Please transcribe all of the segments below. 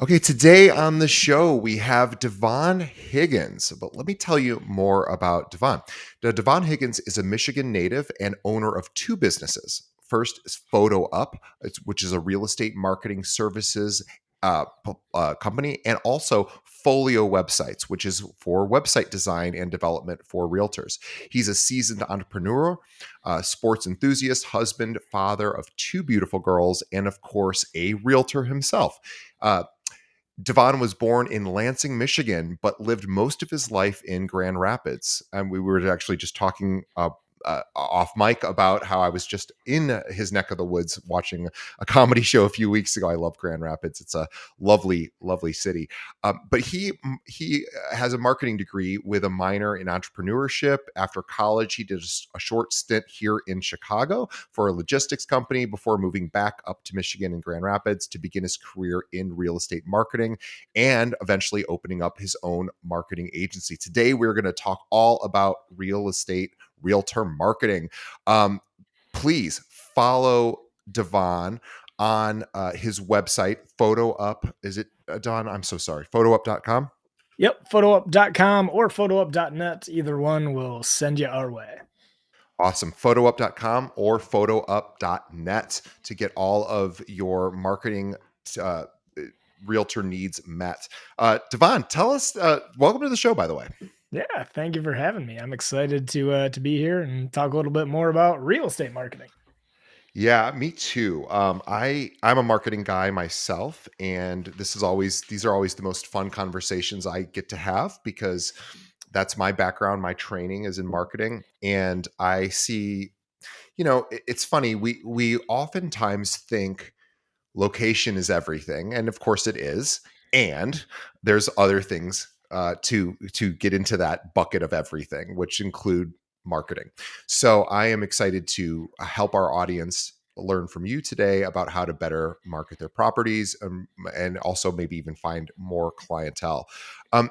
Okay, today on the show we have Devon Higgins, but let me tell you more about Devon. Now, Devon Higgins is a Michigan native and owner of two businesses. First is Photo Up, which is a real estate marketing services company, and also Folio Websites, which is for website design and development for realtors. He's a seasoned entrepreneur, sports enthusiast, husband, father of two beautiful girls, and of course, a realtor himself. Uh, Devon was born in Lansing, Michigan, but lived most of his life in Grand Rapids. And we were actually just talking off mic about how I was just in his neck of the woods watching a comedy show a few weeks ago. I love Grand Rapids; it's a lovely, lovely city. But he has a marketing degree with a minor in entrepreneurship. After college, he did a short stint here in Chicago for a logistics company before moving back up to Michigan and Grand Rapids to begin his career in real estate marketing and eventually opening up his own marketing agency. Today, we're going to talk all about real estate, realtor marketing. Please follow Devon on his website, Photo Up. Is it Don? I'm so sorry. PhotoUp.com. Yep, photoup.com or photoup.net. Either one will send you our way. Awesome. PhotoUp.com or PhotoUp.net to get all of your marketing uh, realtor needs met. Devon, tell us, welcome to the show, by the way. Yeah, thank you for having me. I'm excited to be here and talk a little bit more about real estate marketing. Yeah, me too. I'm a marketing guy myself, and these are always the most fun conversations I get to have because that's my background. My training is in marketing, and I see, it's funny. We oftentimes think location is everything, and of course it is. And there's other things to get into that bucket of everything, which include marketing. So I am excited to help our audience learn from you today about how to better market their properties, and also maybe even find more clientele.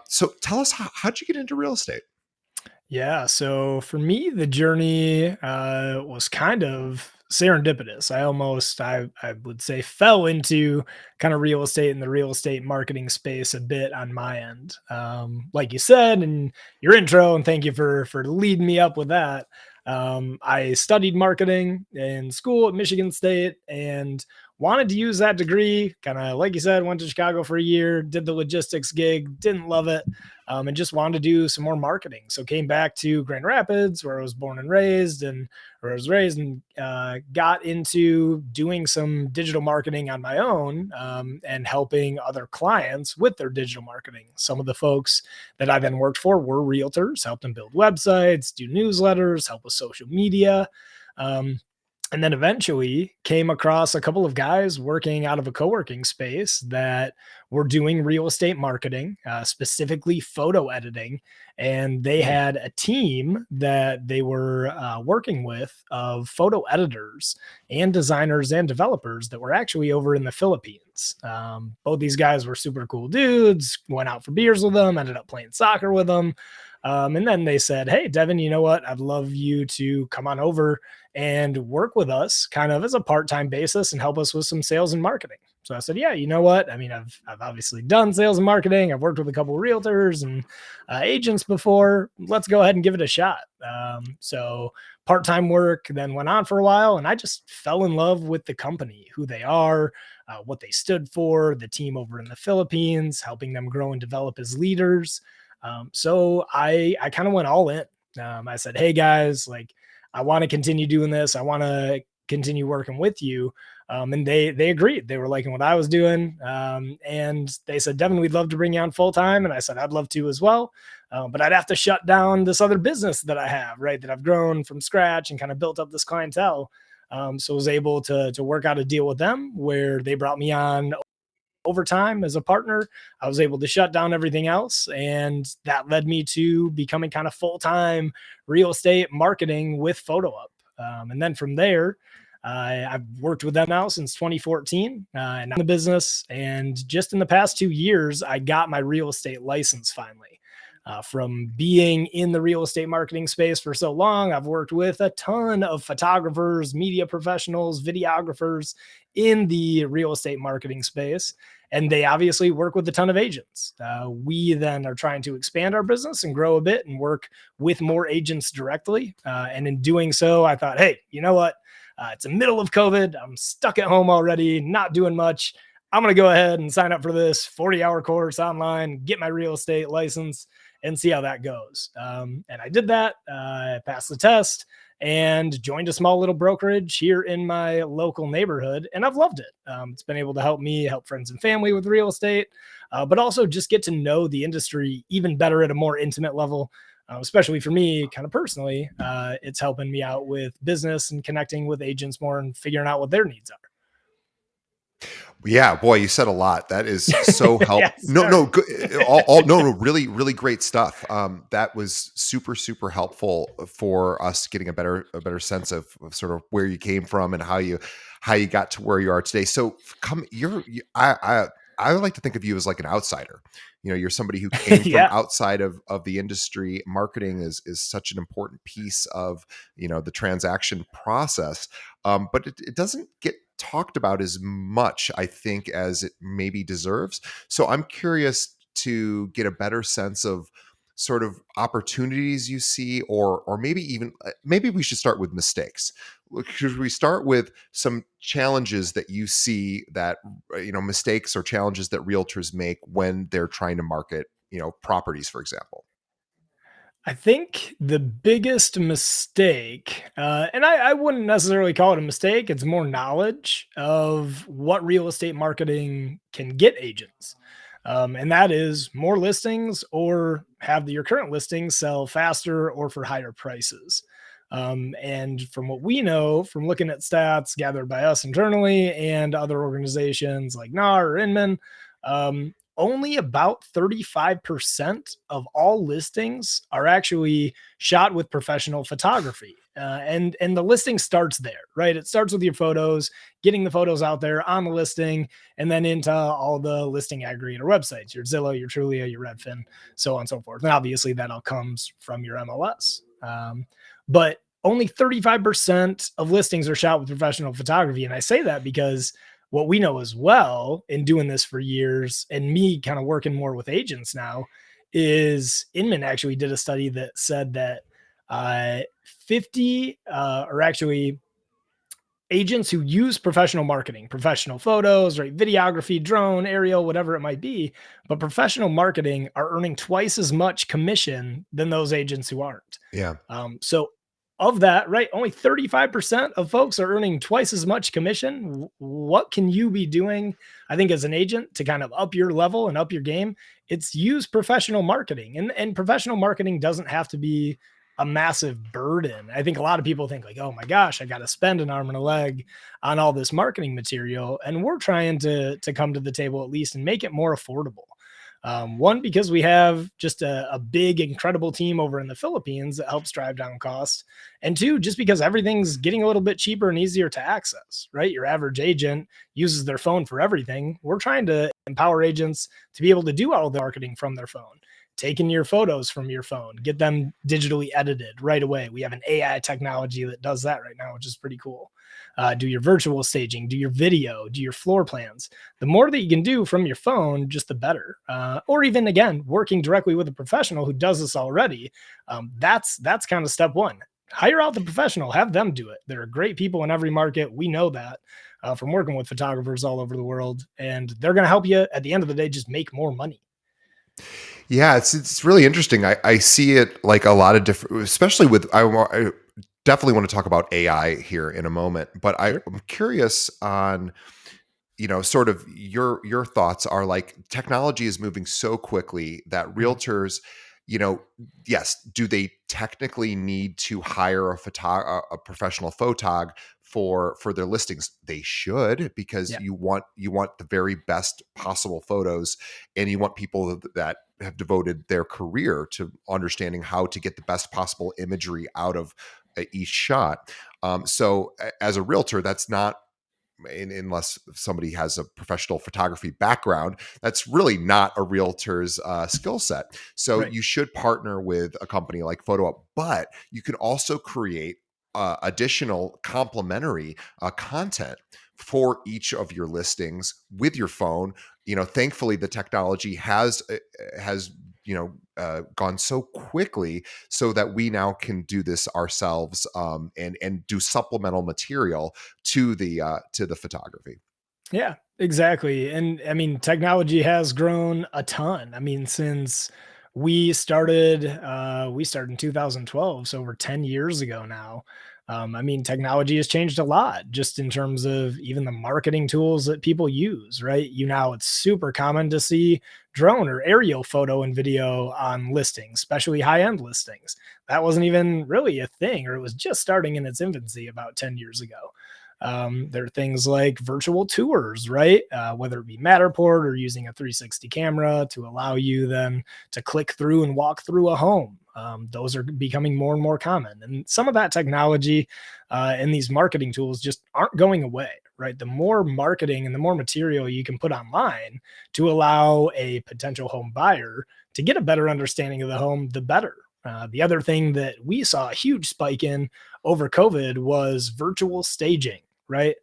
So tell us, how'd you get into real estate? Yeah, so for me, the journey was kind of serendipitous. I would say, fell into kind of real estate and the real estate marketing space a bit on my end. Like you said in your intro, and thank you for leading me up with that. I studied marketing in school at Michigan State and wanted to use that degree. Kind of like you said, went to Chicago for a year, did the logistics gig, didn't love it, and just wanted to do some more marketing. So came back to Grand Rapids, where I was born and raised, and got into doing some digital marketing on my own, and helping other clients with their digital marketing. Some of the folks that I then worked for were realtors, helped them build websites, do newsletters, help with social media. Um, and then eventually came across a couple of guys working out of a co-working space that were doing real estate marketing, specifically photo editing, and they Mm. had a team that they were working with of photo editors and designers and developers that were actually over in the Philippines. Both these guys were super cool dudes, went out for beers with them, ended up playing soccer with them. And then they said, "Hey, Devon, you know what? I'd love you to come on over and work with us kind of as a part-time basis and help us with some sales and marketing." So I said, "Yeah, you know what? I mean, I've obviously done sales and marketing. I've worked with a couple of realtors and agents before. Let's go ahead and give it a shot." So part-time work then went on for a while, and I just fell in love with the company, who they are, what they stood for, the team over in the Philippines, helping them grow and develop as leaders. So I kind of went all in. I said, "Hey guys, like I want to continue doing this. I want to continue working with you." And they agreed. They were liking what I was doing, and they said, "Devon, we'd love to bring you on full time." And I said, "I'd love to as well, but I'd have to shut down this other business that I have, right? That I've grown from scratch and kind of built up this clientele." So I was able to work out a deal with them where they brought me on over time as a partner. I was able to shut down everything else, and that led me to becoming kind of full time real estate marketing with Photo Up. And then from there, I've worked with them now since 2014, and I'm in the business. And just in the past 2 years, I got my real estate license finally. From being in the real estate marketing space for so long, I've worked with a ton of photographers, media professionals, videographers in the real estate marketing space. And they obviously work with a ton of agents. We then are trying to expand our business and grow a bit and work with more agents directly. And in doing so, I thought, hey, you know what? It's the middle of COVID. I'm stuck at home already, not doing much. I'm going to go ahead and sign up for this 40-hour course online, get my real estate license, and see how that goes. And I did that. I passed the test and joined a small little brokerage here in my local neighborhood. And I've loved it. It's been able to help me help friends and family with real estate, but also just get to know the industry even better at a more intimate level. Especially for me, kind of personally, it's helping me out with business and connecting with agents more and figuring out what their needs are. Yeah, boy, you said a lot. That is so help. Yes, No, sir. no, good. All no, no, really, really great stuff. That was super, super helpful for us getting a better sense of sort of where you came from and how you got to where you are today. So, I like to think of you as like an outsider. You know, you're somebody who came from Yeah. outside of the industry. Marketing is such an important piece of, you know, the transaction process, but it doesn't get talked about as much, I think, as it maybe deserves. So I'm curious to get a better sense of sort of opportunities you see, or maybe even maybe we should start with mistakes. Should we start with some challenges that you see that you know, mistakes or challenges that realtors make when they're trying to market, you know, properties, for example? I think the biggest mistake, and I wouldn't necessarily call it a mistake, it's more knowledge of what real estate marketing can get agents. And that is more listings or have your current listings sell faster or for higher prices. And from what we know from looking at stats gathered by us internally and other organizations like NAR or Inman, only about 35% of all listings are actually shot with professional photography. And the listing starts there, right? It starts with your photos, getting the photos out there on the listing, and then into all the listing aggregator websites, your Zillow, your Trulia, your Redfin, so on and so forth. And obviously that all comes from your MLS. But only 35% of listings are shot with professional photography. And I say that because what we know as well in doing this for years and me kind of working more with agents now is Inman actually did a study that said that 50 or actually agents who use professional marketing, professional photos, right, videography, drone, aerial, whatever it might be, but professional marketing are earning twice as much commission than those agents who aren't. Yeah. So of that, right, only 35% of folks are earning twice as much commission. What can you be doing, I think, as an agent to kind of up your level and up your game? It's use professional marketing. And professional marketing doesn't have to be a massive burden. I think a lot of people think like, oh my gosh, I got to spend an arm and a leg on all this marketing material. And we're trying to come to the table at least and make it more affordable. One, because we have just a big, incredible team over in the Philippines that helps drive down costs. And two, just because everything's getting a little bit cheaper and easier to access, right? Your average agent uses their phone for everything. We're trying to empower agents to be able to do all the marketing from their phone, taking your photos from your phone, get them digitally edited right away. We have an AI technology that does that right now, which is pretty cool. Do your virtual staging, do your video, do your floor plans. The more that you can do from your phone, just the better. Or even again, working directly with a professional who does this already. That's kind of step one. Hire out the professional, have them do it. There are great people in every market. We know that from working with photographers all over the world, and they're going to help you at the end of the day just make more money. Yeah, it's really interesting. I see it like a lot of different, especially with I definitely want to talk about AI here in a moment, but Sure. I'm curious on, you know, sort of your thoughts are like technology is moving so quickly that Mhm. realtors, you know, yes, do they technically need to hire a professional photog for their listings? They should, because Yeah. you want the very best possible photos, and you want people that have devoted their career to understanding how to get the best possible imagery out of each shot. So as a realtor, that's not unless somebody has a professional photography background, that's really not a realtor's skill set. So Right. you should partner with a company like PhotoUp, but you can also create additional complementary content for each of your listings with your phone. Thankfully, the technology has gone so quickly so that we now can do this ourselves, and do supplemental material to the photography. Yeah, exactly. And I mean, technology has grown a ton. I mean, since we started in 2012, so over 10 years ago now. I mean, technology has changed a lot just in terms of even the marketing tools that people use, right? It's super common to see drone or aerial photo and video on listings, especially high-end listings. That wasn't even really a thing, or it was just starting in its infancy about 10 years ago. There are things like virtual tours, right? Whether it be Matterport or using a 360 camera to allow you then to click through and walk through a home. Those are becoming more and more common. And some of that technology and these marketing tools just aren't going away, right? The more marketing and the more material you can put online to allow a potential home buyer to get a better understanding of the home, the better. The other thing that we saw a huge spike in over COVID was virtual staging, right?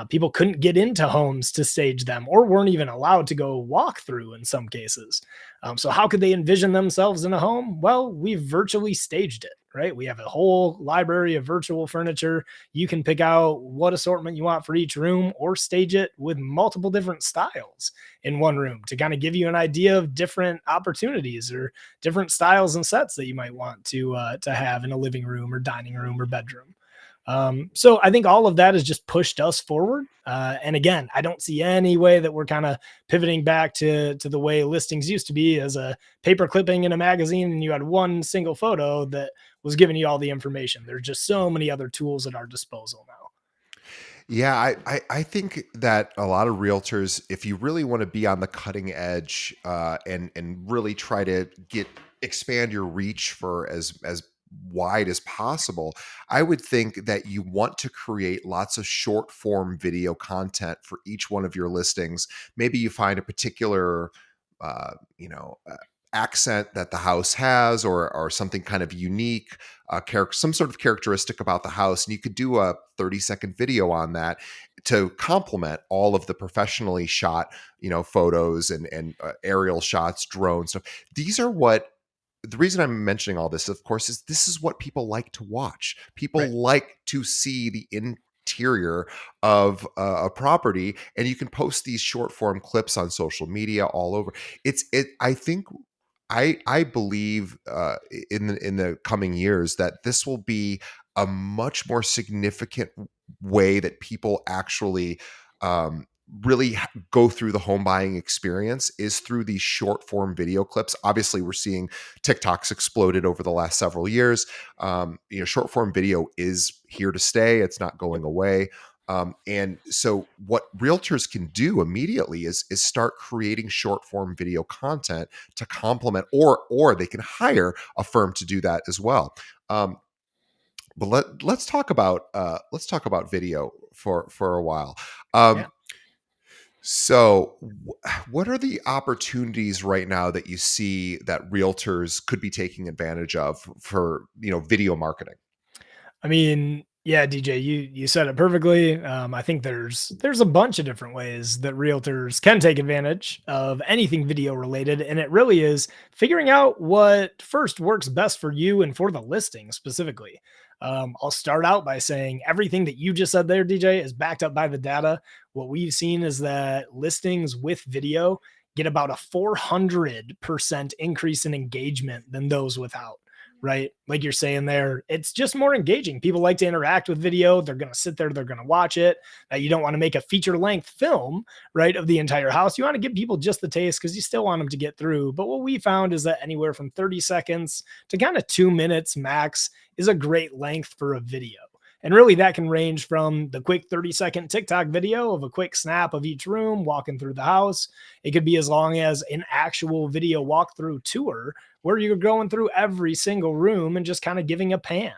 People couldn't get into homes to stage them or weren't even allowed to go walk through in some cases. So, how could they envision themselves in a home? Well, we've virtually staged it, right? We have a whole library of virtual furniture. You can pick out what assortment you want for each room or stage it with multiple different styles in one room to kind of give you an idea of different opportunities or different styles and sets that you might want to have in a living room or dining room or bedroom. So I think all of that has just pushed us forward. And again, I don't see any way that we're kind of pivoting back to the way listings used to be as a paper clipping in a magazine, and you had one single photo that was giving you all the information. There's just so many other tools at our disposal now. Yeah, I think that a lot of realtors, if you really want to be on the cutting edge, and really try to expand your reach for as wide as possible, I would think that you want to create lots of short form video content for each one of your listings. Maybe you find a particular, uh, you know. Accent that the house has, or something kind of unique, some sort of characteristic about the house, and you could do a 30-second video on that to complement all of the professionally shot, photos and aerial shots, drone stuff. These are what the reason I'm mentioning all this, of course, is this is what people like to watch. Right. People like to see the interior of a property, and you can post these short form clips on social media all over. I think I believe, in the coming years, that this will be a much more significant way that people actually, really go through the home buying experience, is through these short form video clips. Obviously, we're seeing TikTok's exploded over the last several years. Short form video is here to stay. It's not Yep. going away. And so what realtors can do immediately is start creating short form video content to complement, or they can hire a firm to do that as well. But let's talk about video for a while. Yeah. So, what are the opportunities right now that you see that realtors could be taking advantage of for video marketing? I mean, yeah, DJ, you said it perfectly. I think there's a bunch of different ways that realtors can take advantage of anything video related, and it really is figuring out what first works best for you and for the listing specifically. I'll start out by saying everything that you just said there, DJ, is backed up by the data. What we've seen is that listings with video get about a 400% increase in engagement than those without, right? Like you're saying there, it's just more engaging. People like to interact with video. They're going to sit there, they're going to watch it. You don't want to make a feature length film, right, of the entire house. You want to give people just the taste because you still want them to get through. But what we found is that anywhere from 30 seconds to kind of 2 minutes max is a great length for a video. And really, that can range from the quick 30-second TikTok video of a quick snap of each room walking through the house. It could be as long as an actual video walkthrough tour where you're going through every single room and just kind of giving a pan.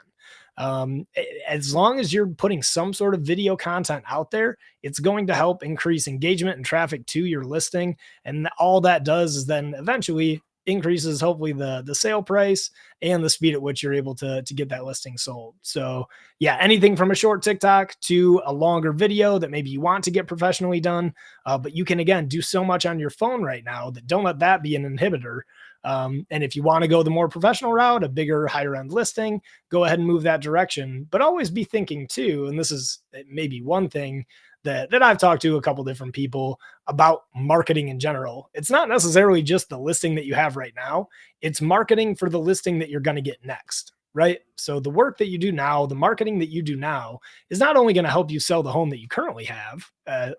As long as you're putting some sort of video content out there, it's going to help increase engagement and traffic to your listing. And all that does is then eventually increases hopefully the sale price and the speed at which you're able to get that listing sold. So yeah, anything from a short TikTok to a longer video that maybe you want to get professionally done, but you can again do so much on your phone right now that don't let that be an inhibitor. And if you want to go the more professional route, a bigger, higher end listing, go ahead and move that direction. But always be thinking too, and this is maybe one thing that I've talked to a couple different people about marketing in general. It's not necessarily just the listing that you have right now, it's marketing for the listing that you're going to get next. Right. So the work that you do now, the marketing that you do now is not only going to help you sell the home that you currently have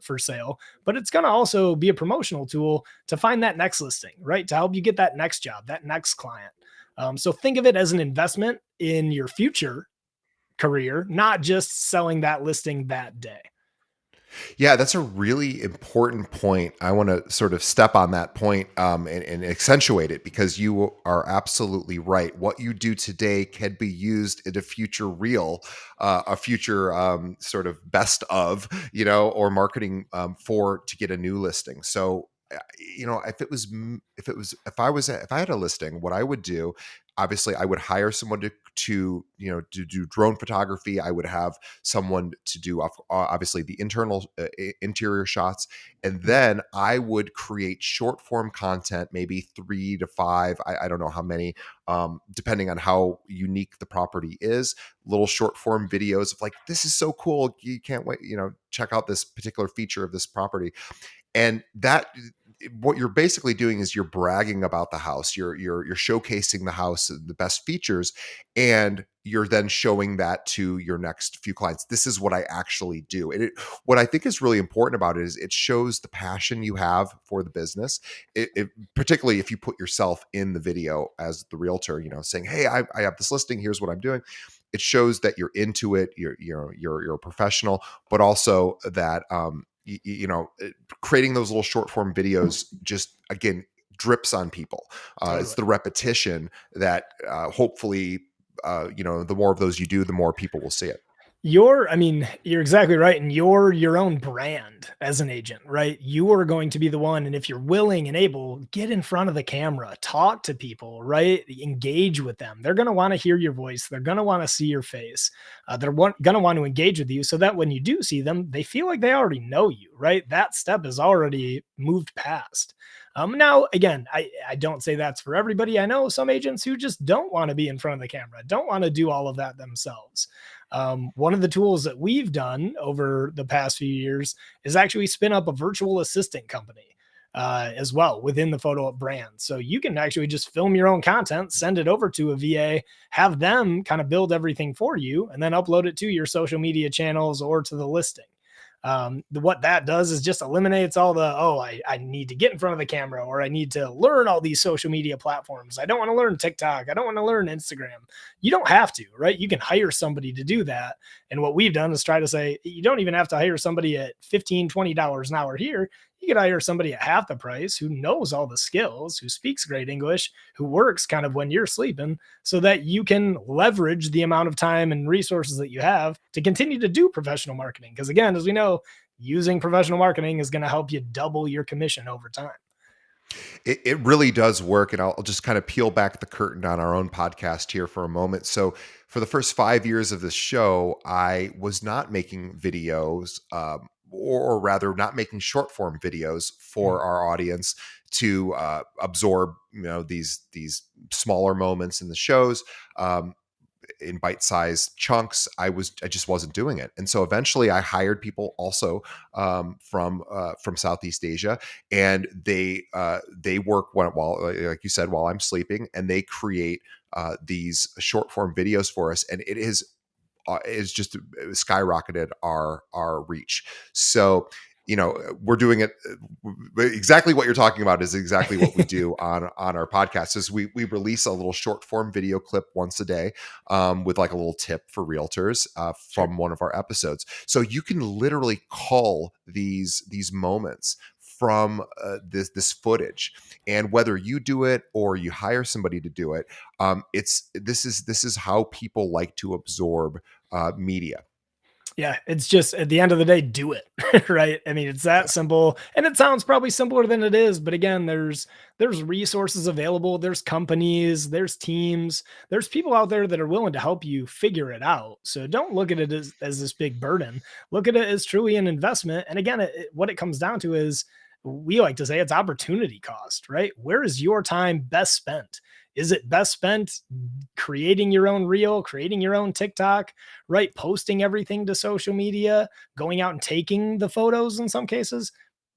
for sale, but it's going to also be a promotional tool to find that next listing, right? To help you get that next job, that next client. So think of it as an investment in your future career, not just selling that listing that day. Yeah, that's a really important point. I want to sort of step on that point, and accentuate it, because you are absolutely right. What you do today can be used in a future reel, a future sort of best of, or marketing for to get a new listing. So, if I had a listing, what I would do, obviously, I would hire someone to do drone photography. I would have someone to do obviously the internal interior shots, and then I would create short form content, maybe 3 to 5, I don't know how many, depending on how unique the property is, little short form videos of like, this is so cool, you can't wait, check out this particular feature of this property. And that, what you're basically doing is you're bragging about the house, you're showcasing the house, the best features, and you're then showing that to your next few clients. This is what I actually do. And what I think is really important about it is it shows the passion you have for the business. Particularly if you put yourself in the video as the realtor, saying, hey, I have this listing, here's what I'm doing. It shows that you're into it, you're a professional, but also that creating those little short form videos just, again, drips on people. It's Totally. the repetition that hopefully, the more of those you do, the more people will see it. You're exactly right. And you're your own brand as an agent, right? You are going to be the one. And if you're willing and able, get in front of the camera, talk to people, right? Engage with them. They're going to want to hear your voice. They're going to want to see your face. They're going to want to engage with you so that when you do see them, they feel like they already know you, right? That step is already moved past. Now, again, I don't say that's for everybody. I know some agents who just don't want to be in front of the camera, don't want to do all of that themselves. One of the tools that we've done over the past few years is actually spin up a virtual assistant company as well within the Photo Up brand. So you can actually just film your own content, send it over to a VA, have them kind of build everything for you, and then upload it to your social media channels or to the listing. What that does is just eliminates all the, oh, I need to get in front of the camera, or I need to learn all these social media platforms. I don't want to learn TikTok. I don't want to learn Instagram. You don't have to, right? You can hire somebody to do that. And what we've done is try to say, you don't even have to hire somebody at $15, $20 an hour here. You could hire somebody at half the price who knows all the skills, who speaks great English, who works kind of when you're sleeping, so that you can leverage the amount of time and resources that you have to continue to do professional marketing. Because again, as we know, using professional marketing is going to help you double your commission over time. It really does work. And I'll just kind of peel back the curtain on our own podcast here for a moment. So, for the first 5 years of this show, I was not making videos, or rather, not making short form videos for our audience to absorb, these smaller moments in the shows. In bite-sized chunks. I just wasn't doing it, and so eventually I hired people also, from Southeast Asia, and they work while, like you said, while I'm sleeping, and they create these short form videos for us, and it's just skyrocketed our reach. So, we're doing it exactly what you're talking about is exactly what we do on our podcast. Is we release a little short form video clip once a day, with like a little tip for realtors, Sure. from one of our episodes. So you can literally cull these moments from this footage. And whether you do it or you hire somebody to do it, it's this is how people like to absorb media. Yeah, it's just at the end of the day, do it. Right? I mean, it's that simple. And it sounds probably simpler than it is, but again, there's resources available, there's companies, there's teams, there's people out there that are willing to help you figure it out. So don't look at it as this big burden. Look at it as truly an investment. And again, what it comes down to is we like to say it's opportunity cost, right? Where is your time best spent? Is it best spent creating your own reel, creating your own TikTok, right? Posting everything to social media, going out and taking the photos in some cases?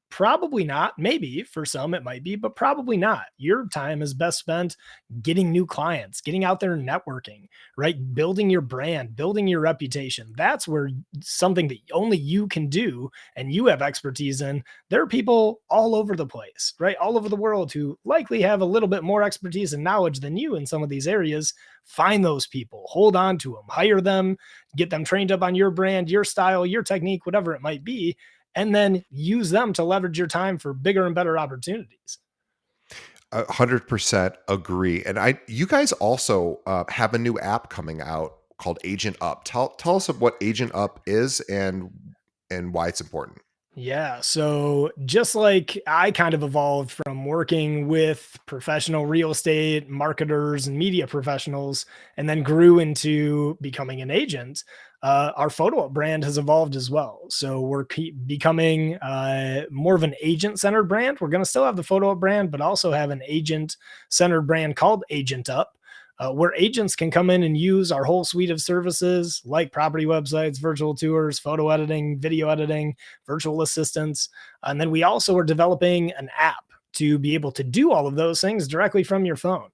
Probably not. Maybe for some it might be, but probably not. Your time is best spent getting new clients, getting out there and networking, right? Building your brand, building your reputation. That's where something that only you can do and you have expertise in. There are people all over the place, right? All over the world who likely have a little bit more expertise and knowledge than you in some of these areas. Find those people, hold on to them, hire them, get them trained up on your brand, your style, your technique, whatever it might be, and then use them to leverage your time for bigger and better opportunities. 100% agree. And you guys also have a new app coming out called Agent Up. Tell us what Agent Up is and why it's important. Yeah. So just like I kind of evolved from working with professional real estate marketers and media professionals, and then grew into becoming an agent, our photo up brand has evolved as well. So we're becoming more of an agent centered brand. We're going to still have the photo up brand, but also have an agent centered brand called Agent Up, where agents can come in and use our whole suite of services like property websites, virtual tours, photo editing, video editing, virtual assistants. And then we also are developing an app to be able to do all of those things directly from your phone.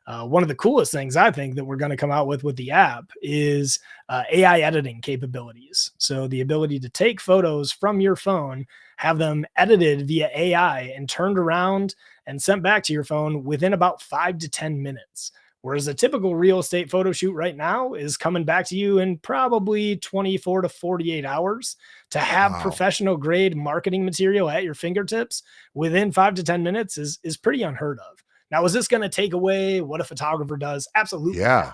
One of the coolest things I think that we're going to come out with the app is AI editing capabilities. So the ability to take photos from your phone, have them edited via AI and turned around and sent back to your phone within about 5 to 10 minutes. Whereas a typical real estate photo shoot right now is coming back to you in probably 24 to 48 hours. To have Wow. professional grade marketing material at your fingertips within 5 to 10 minutes is pretty unheard of. Now, is this going to take away what a photographer does? Absolutely not. Yeah.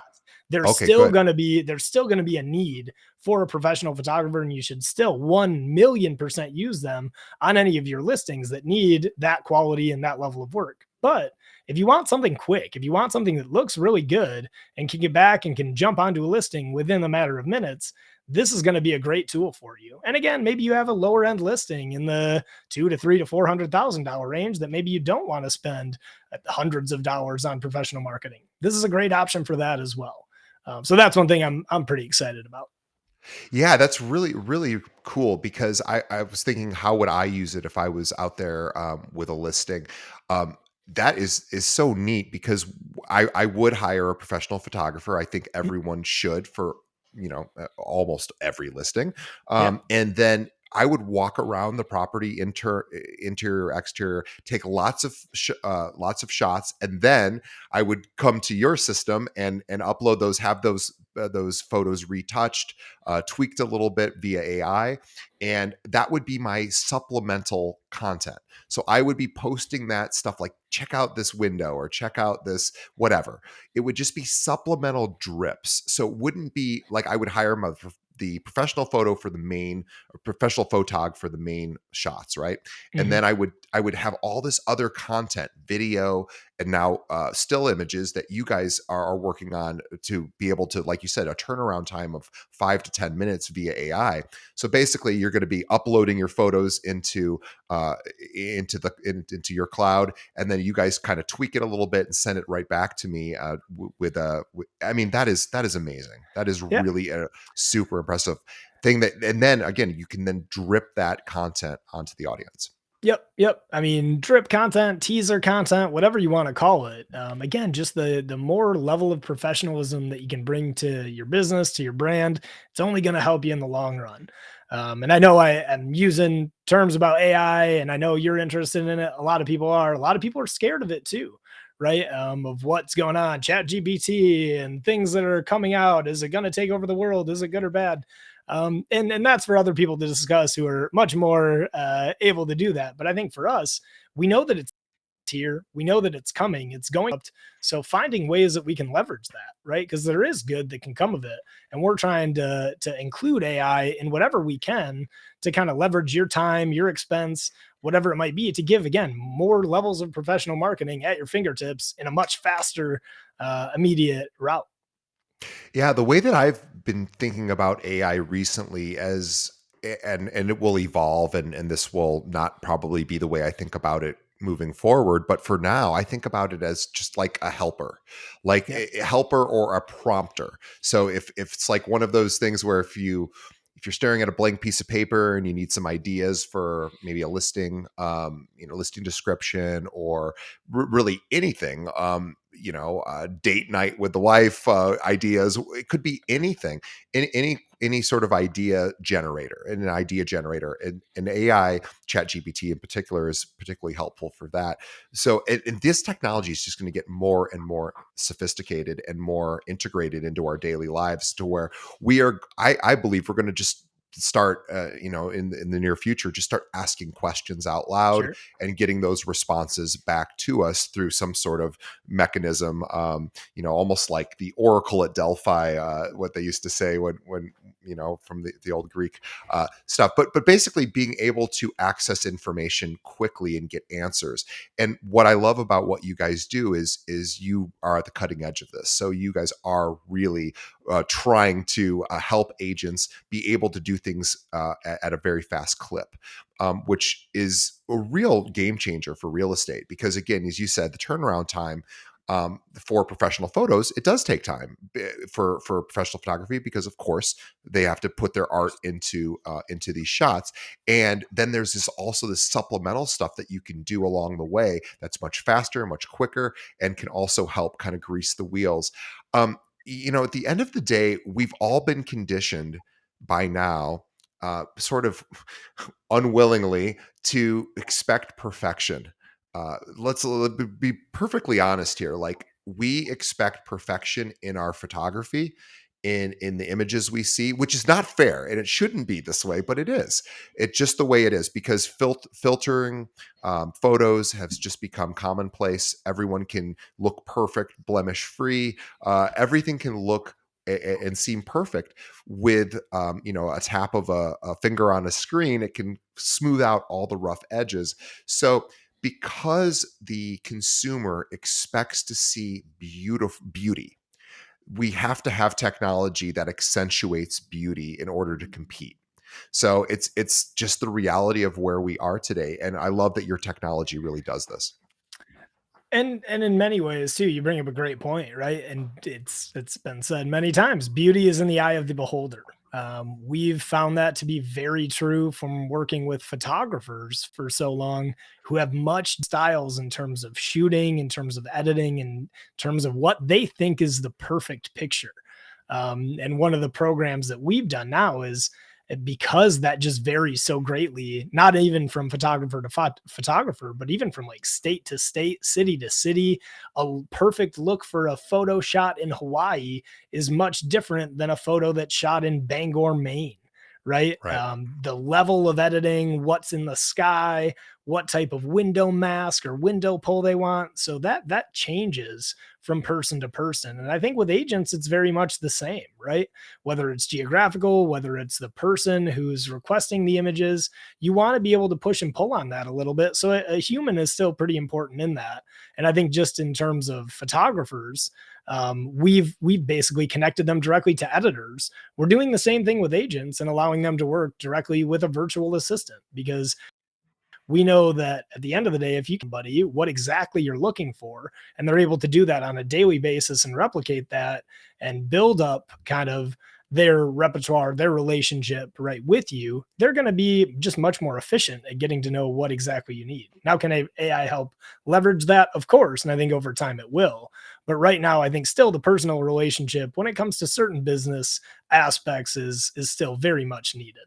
There's Okay, still good. going to be there's still going to be a need for a professional photographer, and you should still 1,000,000% use them on any of your listings that need that quality and that level of work. But if you want something quick, if you want something that looks really good and can get back and can jump onto a listing within a matter of minutes, this is going to be a great tool for you. And again, maybe you have a lower end listing in the two to three to $400,000 range that maybe you don't want to spend hundreds of dollars on professional marketing. This is a great option for that as well. So that's one thing I'm pretty excited about. Yeah, that's really, really cool because I was thinking, how would I use it if I was out there with a listing? That is so neat because I would hire a professional photographer. I think everyone should for almost every listing, Yeah. and then I would walk around the property, interior, exterior, take lots of shots, and then I would come to your system and upload those, have those photos retouched, tweaked a little bit via AI, and that would be my supplemental content. So I would be posting that stuff like, check out this window or check out this whatever. It would just be supplemental drips. So it wouldn't be like I would hire the professional photo for the main, or professional photog for the main shots, right? And Mhm. then I would have all this other content, video, and now still images that you guys are working on to be able to, like you said, a turnaround time of 5 to 10 minutes via AI. So basically, you're going to be uploading your photos into your cloud, and then you guys kind of tweak it a little bit and send it right back to me I mean, that is amazing. That is Yeah. really a super impressive thing. That, and then again, you can then drip that content onto the audience. Yep, yep. I mean, drip content, teaser content, whatever you want to call it. Again, just the more level of professionalism that you can bring to your business, to your brand, it's only going to help you in the long run. And I know I am using terms about AI, and I know you're interested in it. A lot of people are. A lot of people are scared of it too, right? Of what's going on, Chat GPT and things that are coming out. Is it going to take over the world? Is it good or bad? And that's for other people to discuss who are much more able to do that. But I think for us, we know that it's here. We know that it's coming. It's going up. So finding ways that we can leverage that, right? Because there is good that can come of it, and we're trying to include AI in whatever we can to kind of leverage your time, your expense, whatever it might be, to give again more levels of professional marketing at your fingertips in a much faster, immediate route. Yeah, the way that I've been thinking about AI recently as and it will evolve and this will not probably be the way I think about it moving forward, but for now I think about it as just like a helper. Like Yep. a helper or a prompter. So if it's like one of those things where if you're staring at a blank piece of paper and you need some ideas for maybe a listing, listing description or really anything, date night with the wife, ideas. It could be anything, any sort of idea generator, and an idea generator, and an AI chat GPT in particular is particularly helpful for that. So and this technology is just going to get more and more sophisticated and more integrated into our daily lives to where I believe we're going to just start in the near future, just start asking questions out loud Sure. and getting those responses back to us through some sort of mechanism, almost like the oracle at Delphi, what they used to say when from the old Greek stuff, but basically being able to access information quickly and get answers. And what I love about what you guys do is you are at the cutting edge of this, so you guys are really trying to help agents be able to do things at a very fast clip, which is a real game changer for real estate. Because again, as you said, the turnaround time for professional photos, it does take time for professional photography, because of course they have to put their art into these shots. And then there's this supplemental stuff that you can do along the way that's much faster, much quicker, and can also help kind of grease the wheels. At the end of the day, we've all been conditioned by now, sort of unwillingly, to expect perfection. Let's be perfectly honest here. Like, we expect perfection in our photography, in the images we see, which is not fair, and it shouldn't be this way, but it is. It's just the way it is, because filtering photos has just become commonplace. Everyone can look perfect, blemish free. Everything can look and seem perfect with a tap of a finger on a screen. It can smooth out all the rough edges. So because the consumer expects to see beauty, we have to have technology that accentuates beauty in order to compete. So it's just the reality of where we are today, and I love that your technology really does this. And in many ways too, you bring up a great point, right? And it's been said many times, beauty is in the eye of the beholder. We've found that to be very true from working with photographers for so long, who have much styles in terms of shooting, in terms of editing, in terms of what they think is the perfect picture. And one of the programs that we've done now is, because that just varies so greatly, not even from photographer to photographer, but even from like state to state, city to city. A perfect look for a photo shot in Hawaii is much different than a photo that's shot in Bangor, Maine. Right. Right. The level of editing, what's in the sky, what type of window mask or window pull they want. So that changes from person to person. And I think with agents, it's very much the same, right? Whether it's geographical, whether it's the person who's requesting the images, you want to be able to push and pull on that a little bit. So a human is still pretty important in that. And I think just in terms of photographers, we've basically connected them directly to editors. We're doing the same thing with agents and allowing them to work directly with a virtual assistant, because we know that at the end of the day, if you can buddy what exactly you're looking for, and they're able to do that on a daily basis and replicate that and build up kind of their repertoire, their relationship right with you, they're going to be just much more efficient at getting to know what exactly you need. Now, can AI help leverage that? Of course. And I think over time it will. But right now, I think still the personal relationship when it comes to certain business aspects is still very much needed.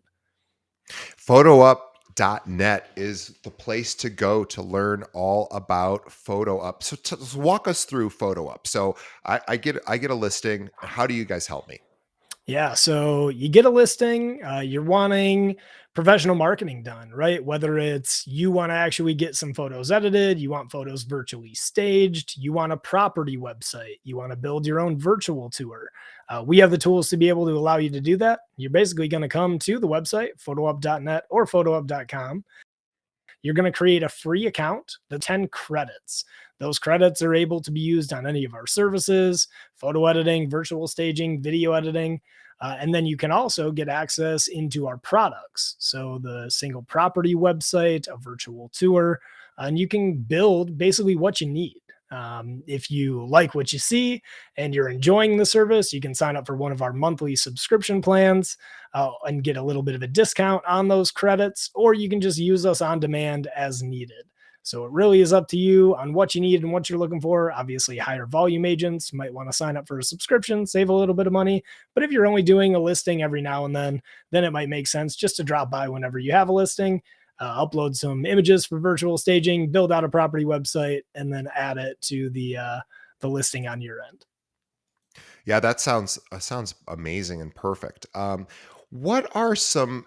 PhotoUp.net is the place to go to learn all about PhotoUp. So walk us through PhotoUp. So I get a listing. How do you guys help me? Yeah, so you get a listing, you're wanting professional marketing done, right? Whether it's you want to actually get some photos edited, you want photos virtually staged, you want a property website, you want to build your own virtual tour. We have the tools to be able to allow you to do that. You're basically going to come to the website, photoup.net or photoup.com. You're going to create a free account, the 10 credits. Those credits are able to be used on any of our services, photo editing, virtual staging, video editing. And then you can also get access into our products. So the single property website, a virtual tour, and you can build basically what you need. If you like what you see and you're enjoying the service, you can sign up for one of our monthly subscription plans and get a little bit of a discount on those credits, or you can just use us on demand as needed. So it really is up to you on what you need and what you're looking for. Obviously, higher volume agents might want to sign up for a subscription, save a little bit of money. But if you're only doing a listing every now and then it might make sense just to drop by whenever you have a listing, upload some images for virtual staging, build out a property website, and then add it to the listing on your end. Yeah, that sounds amazing and perfect. What are some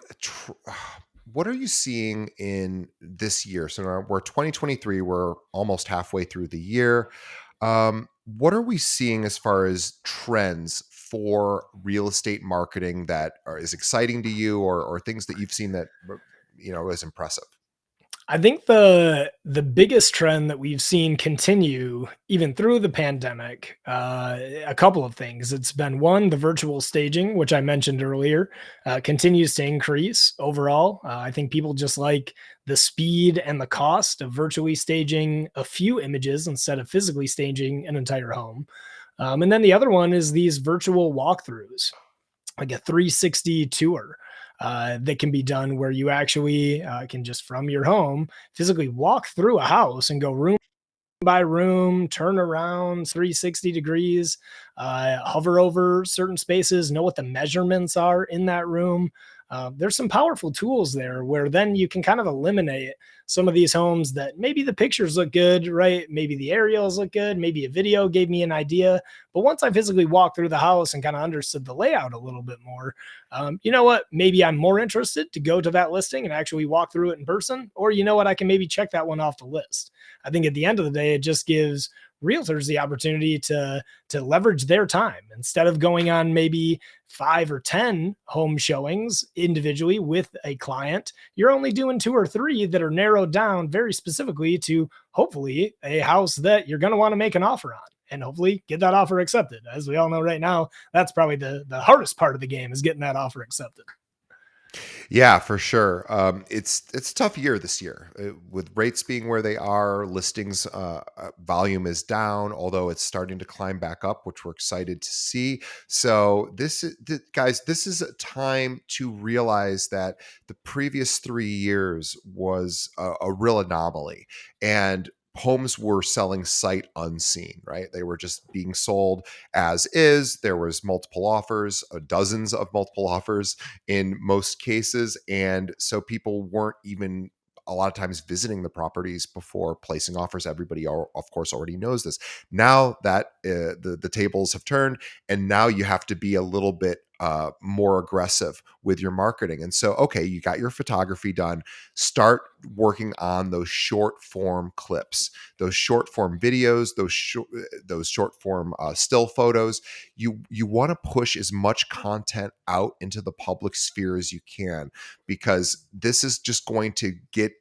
what are you seeing in this year? So now we're 2023, we're almost halfway through the year. What are we seeing as far as trends for real estate marketing that is exciting to you, or things that you've seen that is impressive? I think the biggest trend that we've seen continue even through the pandemic, a couple of things. It's been one, the virtual staging, which I mentioned earlier, continues to increase overall. I think people just like the speed and the cost of virtually staging a few images instead of physically staging an entire home. And then the other one is these virtual walkthroughs, like a 360 tour that can be done where you actually can just from your home physically walk through a house and go room by room, turn around 360 degrees, hover over certain spaces, know what the measurements are in that room. There's some powerful tools there where then you can kind of eliminate some of these homes that maybe the pictures look good, right? Maybe the aerials look good. Maybe a video gave me an idea. But once I physically walked through the house and kind of understood the layout a little bit more, you know what? Maybe I'm more interested to go to that listing and actually walk through it in person. Or you know what? I can maybe check that one off the list. I think at the end of the day, it just gives realtors the opportunity to leverage their time instead of going on maybe 5 or 10 home showings individually with a client. You're only doing 2 or 3 that are narrowed down very specifically to hopefully a house that you're going to want to make an offer on and hopefully get that offer accepted. As we all know right now, that's probably the hardest part of the game is getting that offer accepted. Yeah, for sure. It's a tough year this year with rates being where they are. Listings volume is down, although it's starting to climb back up, which we're excited to see. So guys, this is a time to realize that the previous 3 years was a real anomaly, and homes were selling sight unseen, right? They were just being sold as is. There was multiple offers, dozens of multiple offers in most cases. And so people weren't even a lot of times visiting the properties before placing offers. Everybody, of course, already knows this. Now that the tables have turned, and now you have to be a little bit more aggressive with your marketing. And so, okay, you got your photography done. Start working on those short form clips, those short form videos, those short form still photos. You want to push as much content out into the public sphere as you can, because this is just going to get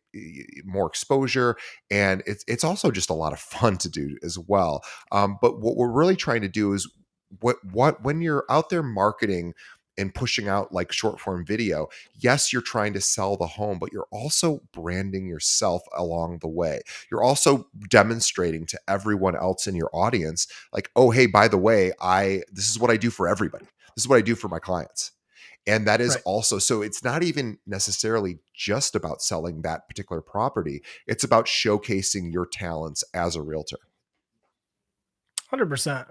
more exposure, and it's also just a lot of fun to do as well. But what we're really trying to do is what when you're out there marketing and pushing out like short form video, yes, you're trying to sell the home, but you're also branding yourself along the way. You're also demonstrating to everyone else in your audience, like, oh, hey, by the way, I this is what I do for everybody. This is what I do for my clients. And that is Right. also, so it's not even necessarily just about selling that particular property. It's about showcasing your talents as a realtor. 100%.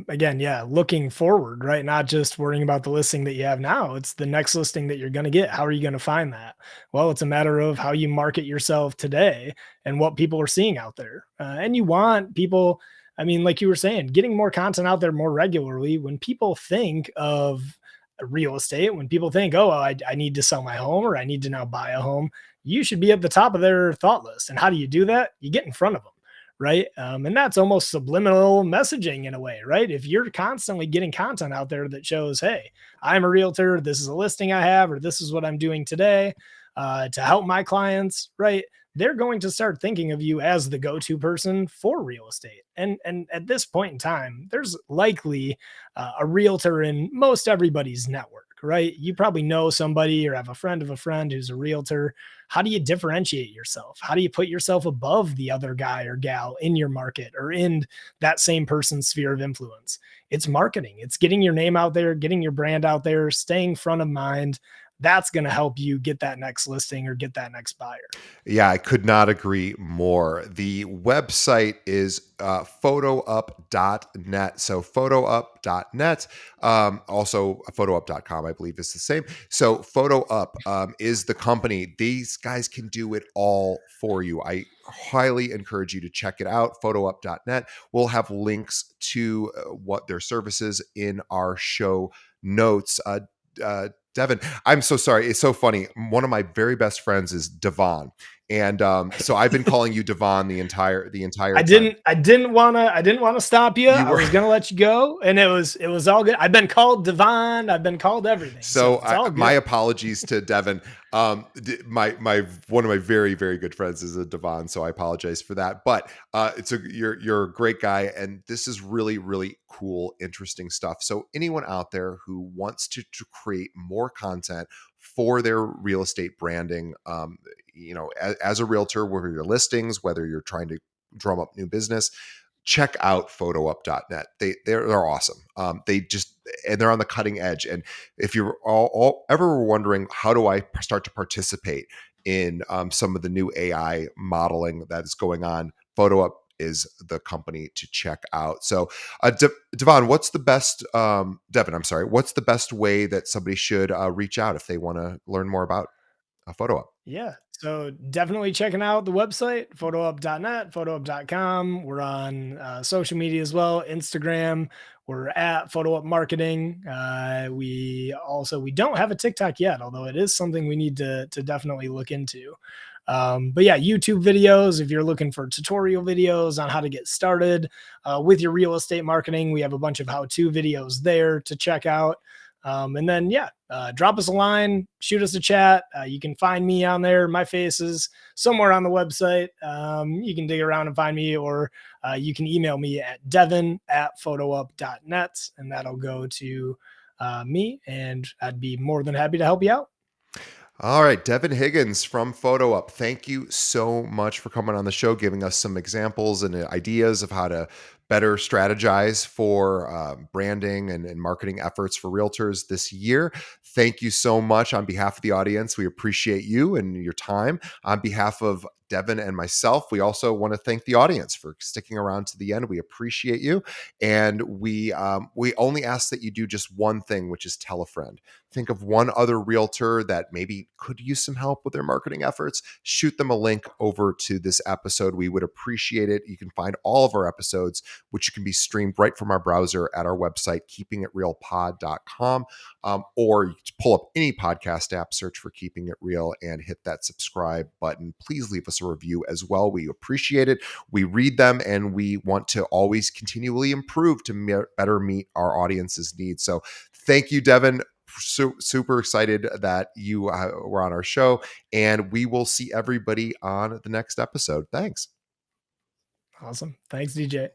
Again, yeah, looking forward, right? Not just worrying about the listing that you have now. It's the next listing that you're going to get. How are you going to find that? Well, it's a matter of how you market yourself today and what people are seeing out there. And you want people, I mean, like you were saying, getting more content out there more regularly. When people think of real estate, when people think, oh, well, I need to sell my home or I need to now buy a home, you should be at the top of their thought list. And how do you do that? You get in front of them, right? And that's almost subliminal messaging in a way, right? If you're constantly getting content out there that shows, hey, I'm a realtor, this is a listing I have, or this is what I'm doing today to help my clients, right? They're going to start thinking of you as the go-to person for real estate. And at this point in time, there's likely a realtor in most everybody's network, right? You probably know somebody or have a friend of a friend who's a realtor. How do you differentiate yourself? How do you put yourself above the other guy or gal in your market or in that same person's sphere of influence? It's marketing. It's getting your name out there, getting your brand out there, staying front of mind. That's going to help you get that next listing or get that next buyer. Yeah, I could not agree more. The website is photoup.net. So photoup.net. Also, photoup.com, I believe, is the same. So PhotoUp is the company. These guys can do it all for you. I highly encourage you to check it out. Photoup.net. We'll have links to what their services in our show notes. Devon, I'm so sorry. It's so funny. One of my very best friends is Devon, and so I've been calling you Devon the entire time. I didn't want to stop you. You I were was gonna let you go, and it was all good. I've been called Devon. I've been called everything, so so it's all my good. apologies to Devon. My one of my very very good friends is a Devon, so I apologize for that. But you're a great guy, and this is really really cool, interesting stuff. So anyone out there who wants to create more content for their real estate branding, as a realtor, whether your listings, whether you're trying to drum up new business, check out photoup.net. They're awesome. They just, and they're on the cutting edge. And if you're all ever wondering, how do I start to participate in some of the new AI modeling that is going on, PhotoUp is the company to check out. So, Devon, what's the best, Devon, I'm sorry, what's the best way that somebody should reach out if they want to learn more about PhotoUp? Yeah. So definitely checking out the website, photoup.net, photoup.com. We're on social media as well, Instagram. We're at PhotoUp Marketing. We don't have a TikTok yet, although it is something we need to definitely look into. But yeah, YouTube videos, if you're looking for tutorial videos on how to get started with your real estate marketing, we have a bunch of how-to videos there to check out. And then, yeah, drop us a line, shoot us a chat. You can find me on there. My face is somewhere on the website. You can dig around and find me, or you can email me at devon@photoup.net, and that'll go to me, and I'd be more than happy to help you out. All right, Devon Higgins from PhotoUp. Thank you so much for coming on the show, giving us some examples and ideas of how to better strategize for branding and marketing efforts for realtors this year. Thank you so much on behalf of the audience. We appreciate you and your time. On behalf of Devon and myself, we also want to thank the audience for sticking around to the end. We appreciate you, and we only ask that you do just one thing, which is tell a friend. Think of one other realtor that maybe could use some help with their marketing efforts. Shoot them a link over to this episode. We would appreciate it. You can find all of our episodes, which can be streamed right from our browser at our website, keepingitrealpod.com, or you can pull up any podcast app, search for Keeping It Real, and hit that subscribe button. Please leave us a review as well. We appreciate it. We read them, and we want to always continually improve to better meet our audience's needs. So thank you, Devon. Super excited that you were on our show, and we will see everybody on the next episode. Thanks. Awesome. Thanks, DJ.